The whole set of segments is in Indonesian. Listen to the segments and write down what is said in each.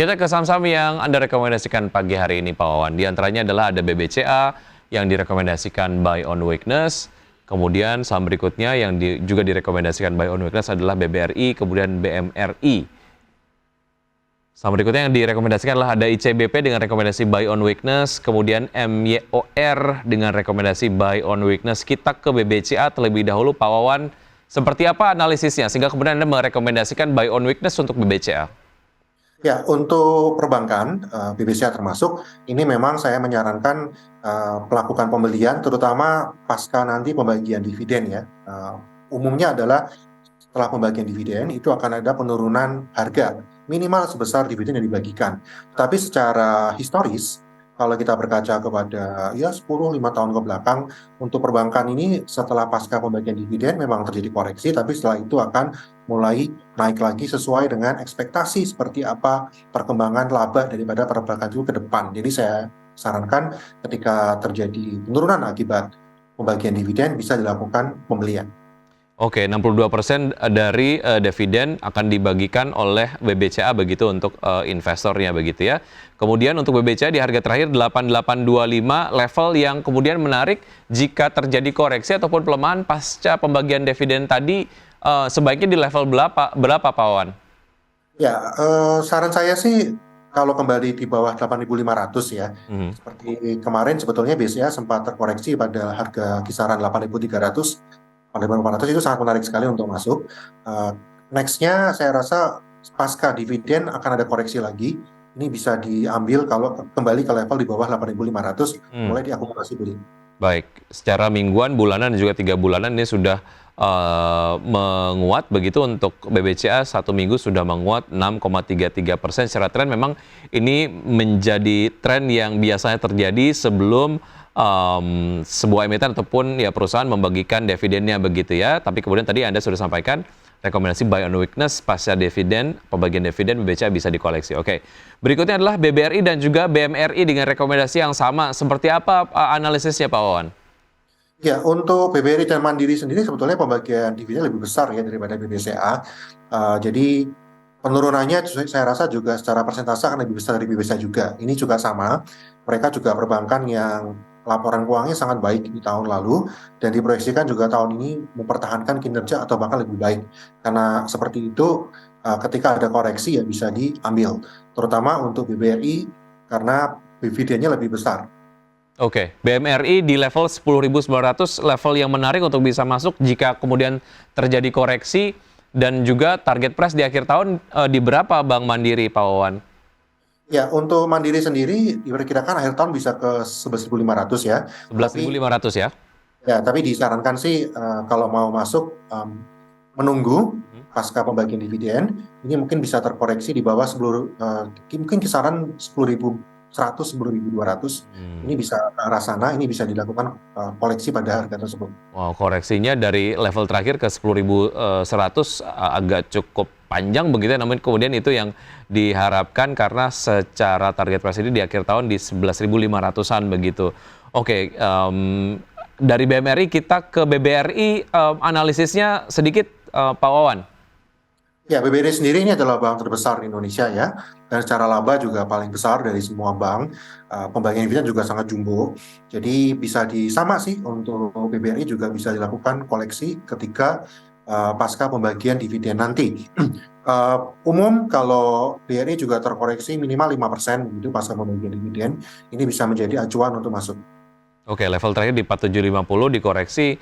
Kita ke saham-saham yang Anda rekomendasikan pagi hari ini, Pak Wawan. Di antaranya adalah ada BBCA yang direkomendasikan buy on weakness. Kemudian saham berikutnya yang juga direkomendasikan buy on weakness adalah BBRI, kemudian BMRI. Saham berikutnya yang direkomendasikan adalah ada ICBP dengan rekomendasi buy on weakness, kemudian MYOR dengan rekomendasi buy on weakness. Kita ke BBCA terlebih dahulu, Pak Wawan. Seperti apa analisisnya sehingga kemudian Anda merekomendasikan buy on weakness untuk BBCA? Ya, untuk perbankan, BBCA termasuk, ini memang saya menyarankan melakukan pembelian, terutama pasca nanti pembagian dividen ya. Umumnya adalah setelah pembagian dividen itu akan ada penurunan harga minimal sebesar dividen yang dibagikan. Tapi secara historis, kalau kita berkaca kepada ya 10-5 tahun ke belakang, untuk perbankan ini setelah pasca pembagian dividen memang terjadi koreksi, tapi setelah itu akan mulai naik lagi sesuai dengan ekspektasi seperti apa perkembangan laba daripada perbankan itu ke depan. Jadi saya sarankan ketika terjadi penurunan akibat pembagian dividen bisa dilakukan pembelian. Oke, 62% dari dividen akan dibagikan oleh BBCA begitu untuk investornya begitu ya. Kemudian untuk BBCA di harga terakhir 8825 level yang kemudian menarik jika terjadi koreksi ataupun pelemahan pasca pembagian dividen tadi sebaiknya di level berapa Pak Wawan? Ya, saran saya sih kalau kembali di bawah 8.500 ya, seperti kemarin sebetulnya BCA sempat terkoreksi pada harga kisaran 8.300. 8.400 itu sangat menarik sekali untuk masuk. Next-nya saya rasa pasca dividen akan ada koreksi lagi. Ini bisa diambil kalau kembali ke level di bawah 8.500, mulai diakumulasi beli. Baik, secara mingguan, bulanan, dan juga 3 bulanan ini sudah menguat begitu. Untuk BBCA 1 minggu sudah menguat 6,33%. Secara tren memang ini menjadi tren yang biasanya terjadi sebelum sebuah emiten ataupun ya perusahaan membagikan dividennya begitu ya. Tapi kemudian tadi Anda sudah sampaikan rekomendasi buy on weakness pasca dividen, pembagian dividen BBCA bisa dikoleksi. Oke. Berikutnya adalah BBRI dan juga BMRI dengan rekomendasi yang sama. Seperti apa analisisnya Pak Wawan? Ya, untuk BBRI dan Mandiri sendiri sebetulnya pembagian dividen lebih besar ya daripada BBCA. Jadi penurunannya saya rasa juga secara persentase akan lebih besar dari BBCA juga. Ini juga sama. Mereka juga perbankan yang laporan keuangannya sangat baik di tahun lalu dan diproyeksikan juga tahun ini mempertahankan kinerja atau bahkan lebih baik. Karena seperti itu ketika ada koreksi ya bisa diambil. Terutama untuk BBRI karena dividennya lebih besar. Oke, BMRI di level 10.900 level yang menarik untuk bisa masuk jika kemudian terjadi koreksi, dan juga target price di akhir tahun di berapa Bank Mandiri Pak Wawan? Ya, untuk Mandiri sendiri diperkirakan akhir tahun bisa ke 11.500 ya. 11.500 ya? Ya, tapi disarankan sih kalau mau masuk menunggu pasca pembagian dividen, ini mungkin bisa terkoreksi di bawah 10, mungkin kisaran 10.100, 10.200. Ini bisa ke arah sana, ini bisa dilakukan koleksi pada harga tersebut. Wow, koreksinya dari level terakhir ke 10.100 agak cukup panjang begitu ya, namun kemudian itu yang diharapkan karena secara target price ini di akhir tahun di 11.500-an begitu. Oke, dari BMRI kita ke BBRI, analisisnya sedikit Pak Wawan. Ya, BBRI sendiri ini adalah bank terbesar di Indonesia ya, dan secara laba juga paling besar dari semua bank. Pembagian dividen juga sangat jumbo, jadi bisa sama sih untuk BBRI juga bisa dilakukan koleksi ketika pasca pembagian dividen nanti. Umum kalau BRI juga terkoreksi minimal 5% gitu pasca pembagian dividen, ini bisa menjadi acuan untuk masuk. Oke, level terakhir di 4750 dikoreksi,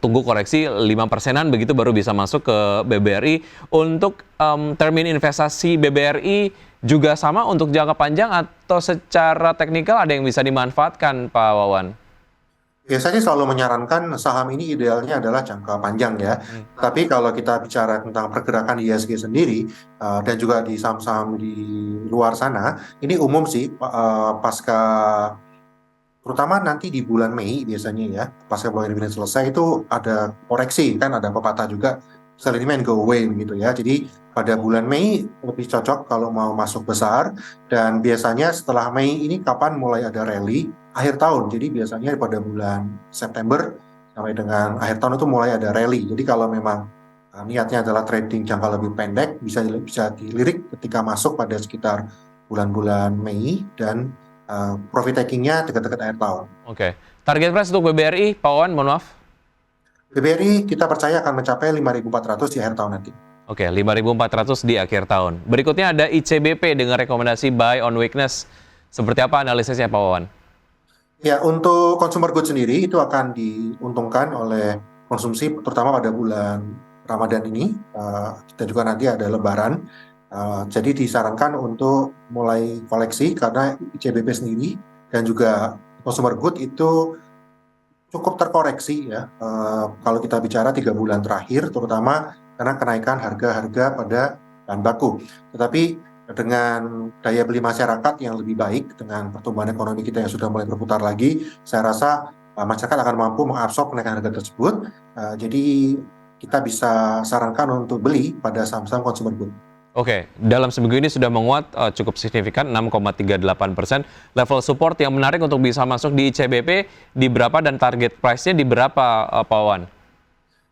tunggu koreksi 5%-an begitu baru bisa masuk ke BBRI. Untuk termin investasi BBRI juga sama untuk jangka panjang atau secara teknikal ada yang bisa dimanfaatkan Pak Wawan? Biasanya selalu menyarankan saham ini idealnya adalah jangka panjang ya. Tapi kalau kita bicara tentang pergerakan IHSG sendiri dan juga di saham-saham di luar sana, ini umum sih pasca terutama nanti di bulan Mei biasanya ya, pasca bulan dividen selesai itu ada koreksi kan, ada pepatah juga sell in May and go away gitu ya. Jadi pada bulan Mei lebih cocok kalau mau masuk besar, dan biasanya setelah Mei ini kapan mulai ada rally akhir tahun. Jadi biasanya pada bulan September sampai dengan akhir tahun itu mulai ada rally. Jadi kalau memang niatnya adalah trading jangka lebih pendek, bisa dilirik ketika masuk pada sekitar bulan-bulan Mei dan profit takingnya dekat-dekat akhir tahun. Oke. Target price untuk BBRI, Pak Wawan, mohon maaf. BBRI kita percaya akan mencapai 5.400 di akhir tahun nanti. Oke, 5.400 di akhir tahun. Berikutnya ada ICBP dengan rekomendasi buy on weakness. Seperti apa analisisnya, Pak Wawan? Ya, untuk consumer goods sendiri itu akan diuntungkan oleh konsumsi terutama pada bulan Ramadan ini. Kita juga nanti ada Lebaran. Jadi disarankan untuk mulai koleksi karena ICBP sendiri dan juga consumer good itu cukup terkoreksi ya. Kalau kita bicara 3 bulan terakhir, terutama karena kenaikan harga-harga pada bahan baku. Tetapi dengan daya beli masyarakat yang lebih baik, dengan pertumbuhan ekonomi kita yang sudah mulai berputar lagi, saya rasa masyarakat akan mampu mengabsorb kenaikan harga tersebut. Jadi kita bisa sarankan untuk beli pada saham-saham consumer good. Oke, dalam seminggu ini sudah menguat cukup signifikan 6,38%. Level support yang menarik untuk bisa masuk di ICBP di berapa dan target price-nya di berapa, Pak Wawan?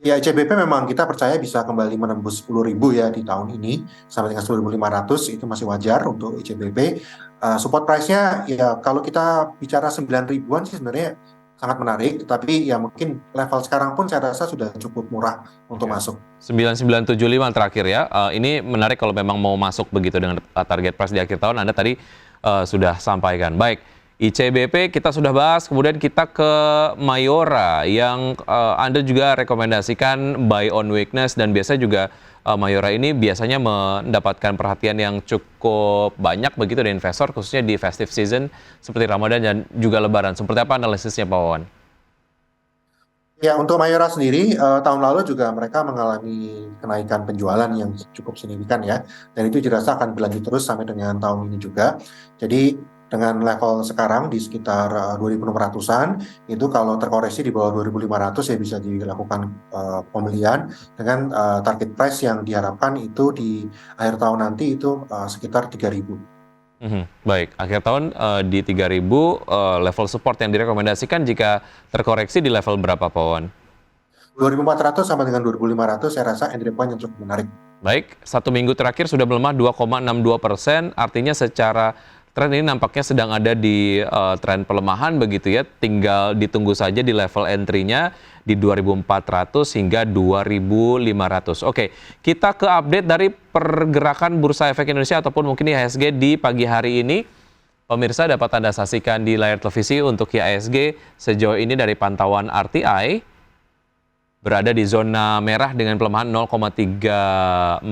Ya, ICBP memang kita percaya bisa kembali menembus 10.000 ya di tahun ini sampai dengan 10.500 itu masih wajar untuk ICBP. Support price-nya ya kalau kita bicara 9.000-an sih sebenarnya sangat menarik, tetapi ya mungkin level sekarang pun saya rasa sudah cukup murah untuk Oke. masuk. 9975 terakhir ya. Ini menarik kalau memang mau masuk begitu dengan target price di akhir tahun. Anda tadi sudah sampaikan. Baik, ICBP kita sudah bahas, kemudian kita ke Mayora yang Anda juga rekomendasikan buy on weakness dan biasanya juga Mayora ini biasanya mendapatkan perhatian yang cukup banyak begitu dari investor khususnya di festive season seperti Ramadan dan juga Lebaran. Seperti apa analisisnya Pak Wawan? Ya, untuk Mayora sendiri, tahun lalu juga mereka mengalami kenaikan penjualan yang cukup signifikan ya, dan itu dirasa akan berlanjut terus sampai dengan tahun ini juga. Jadi dengan level sekarang di sekitar 2.600-an, itu kalau terkoreksi di bawah 2.500 ya bisa dilakukan pembelian dengan target price yang diharapkan itu di akhir tahun nanti itu sekitar 3.000. Baik, akhir tahun di 3.000 level support yang direkomendasikan jika terkoreksi di level berapa Pak Wawan? 2.400 sampai dengan 2.500 saya rasa entry point yang cukup menarik. Baik, 1 minggu terakhir sudah melemah 2,62%, artinya secara tren ini nampaknya sedang ada di tren pelemahan begitu ya, tinggal ditunggu saja di level entry-nya di 2.400 hingga 2.500. Oke, kita ke update dari pergerakan Bursa Efek Indonesia ataupun mungkin IHSG di pagi hari ini. Pemirsa dapat Anda saksikan di layar televisi untuk IHSG sejauh ini dari pantauan RTI berada di zona merah dengan pelemahan 0,34%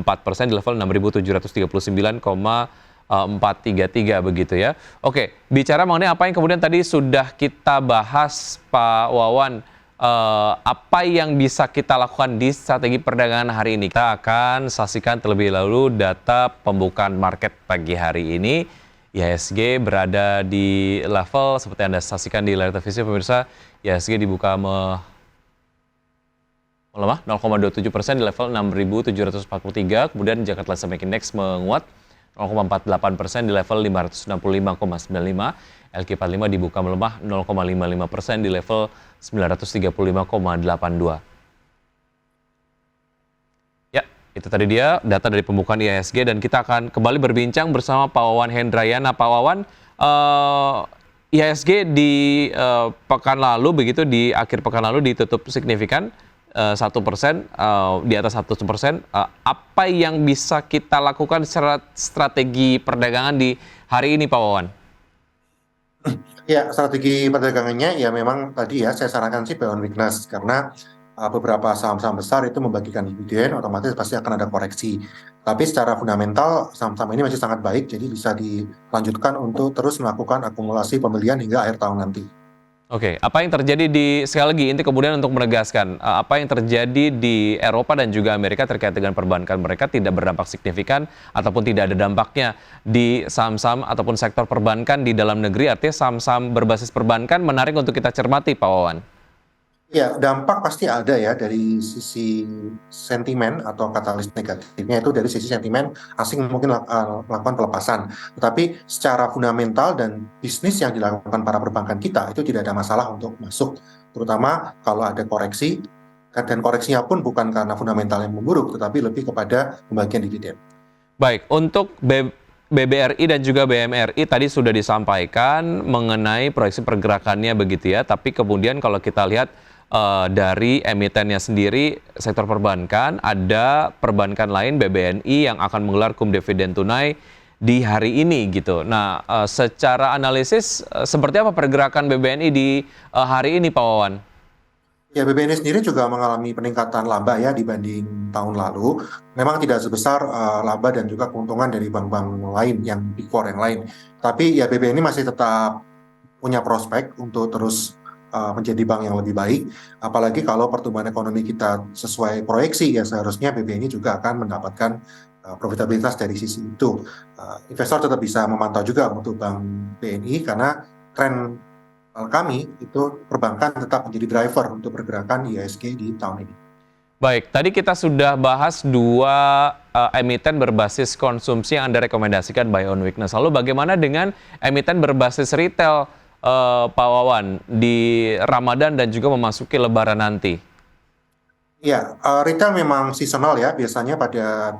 di level 6.739,433 begitu ya. Oke, bicara mengenai apa yang kemudian tadi sudah kita bahas Pak Wawan, apa yang bisa kita lakukan di strategi perdagangan hari ini? Kita akan saksikan terlebih dahulu data pembukaan market pagi hari ini. IHSG berada di level seperti Anda saksikan di layar televisi pemirsa, IHSG dibuka melemah 0,27% di level 6.743, kemudian Jakarta Stock Index menguat 0,48% di level 565,95, LQ45 dibuka melemah 0,55% di level 935,82. Ya, itu tadi dia data dari pembukaan IHSG dan kita akan kembali berbincang bersama Pak Wawan Hendrayana. Pak Wawan, IHSG di pekan lalu begitu di akhir pekan lalu ditutup signifikan 1%, di atas 1%. Apa yang bisa kita lakukan secara strategi perdagangan di hari ini, Pak Wawan? Ya, strategi perdagangannya ya memang tadi ya saya sarankan sih buy on weakness karena beberapa saham-saham besar itu membagikan dividen, otomatis pasti akan ada koreksi. Tapi secara fundamental saham-saham ini masih sangat baik, jadi bisa dilanjutkan untuk terus melakukan akumulasi pembelian hingga akhir tahun nanti. Oke, apa yang terjadi sekali lagi inti kemudian untuk menegaskan apa yang terjadi di Eropa dan juga Amerika terkait dengan perbankan mereka tidak berdampak signifikan ataupun tidak ada dampaknya di saham-saham ataupun sektor perbankan di dalam negeri, artinya saham-saham berbasis perbankan menarik untuk kita cermati, Pak Wawan. Ya, dampak pasti ada ya dari sisi sentimen atau katalis negatifnya itu dari sisi sentimen asing mungkin melakukan pelepasan. Tetapi secara fundamental dan bisnis yang dilakukan para perbankan kita itu tidak ada masalah untuk masuk. Terutama kalau ada koreksi dan koreksinya pun bukan karena fundamental yang memburuk, tetapi lebih kepada pembagian dividen. Baik, untuk BBRI dan juga BMRI tadi sudah disampaikan mengenai proyeksi pergerakannya begitu ya, tapi kemudian kalau kita lihat dari emitennya sendiri, sektor perbankan, ada perbankan lain BBNI yang akan menggelar cum dividen tunai di hari ini gitu. Nah, secara analisis seperti apa pergerakan BBNI di hari ini, Pak Wawan? Ya, BBNI sendiri juga mengalami peningkatan laba ya dibanding tahun lalu. Memang tidak sebesar laba dan juga keuntungan dari bank-bank lain yang Big Four yang lain. Tapi ya BBNI masih tetap punya prospek untuk terus menjadi bank yang lebih baik. Apalagi kalau pertumbuhan ekonomi kita sesuai proyeksi, ya seharusnya BBNI juga akan mendapatkan profitabilitas dari sisi itu. Investor tetap bisa memantau juga untuk Bank BNI karena tren kami itu perbankan tetap menjadi driver untuk pergerakan IHSG di tahun ini. Baik, tadi kita sudah bahas dua emiten berbasis konsumsi yang Anda rekomendasikan buy on weakness. Lalu bagaimana dengan emiten berbasis retail, Pak Wawan, di Ramadan dan juga memasuki Lebaran nanti? Ya, retail memang seasonal ya, biasanya pada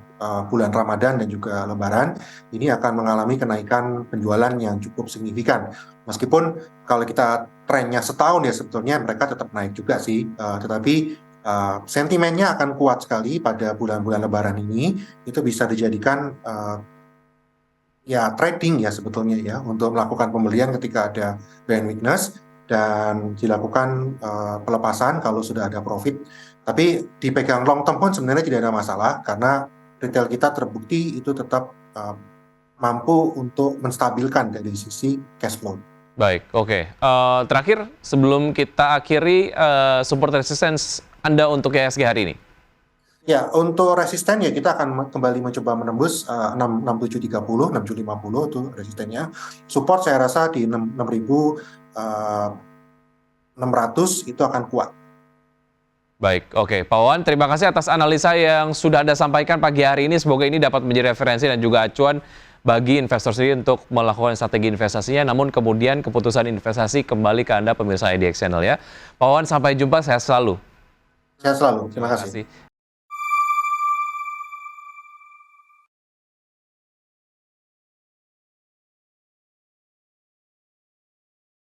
bulan Ramadan dan juga Lebaran, ini akan mengalami kenaikan penjualan yang cukup signifikan. Meskipun kalau kita trennya setahun ya sebetulnya mereka tetap naik juga sih, tetapi sentimennya akan kuat sekali pada bulan-bulan Lebaran ini, itu bisa dijadikan ya trading ya sebetulnya ya untuk melakukan pembelian ketika ada brand weakness dan dilakukan pelepasan kalau sudah ada profit. Tapi dipegang long term pun sebenarnya tidak ada masalah karena retail kita terbukti itu tetap mampu untuk menstabilkan dari sisi cash flow. Baik, oke. Terakhir, sebelum kita akhiri, support resistance Anda untuk IHSG hari ini? Ya, untuk resisten ya kita akan kembali mencoba menembus 6730, 6750 itu resistennya. Support saya rasa di 6600 itu akan kuat. Baik, oke. Pak Wawan, terima kasih atas analisa yang sudah Anda sampaikan pagi hari ini. Semoga ini dapat menjadi referensi dan juga acuan bagi investor sendiri untuk melakukan strategi investasinya. Namun kemudian keputusan investasi kembali ke Anda pemirsa IDX Channel ya. Pak Wawan, sampai jumpa. Sehat selalu. Sehat selalu. Terima kasih.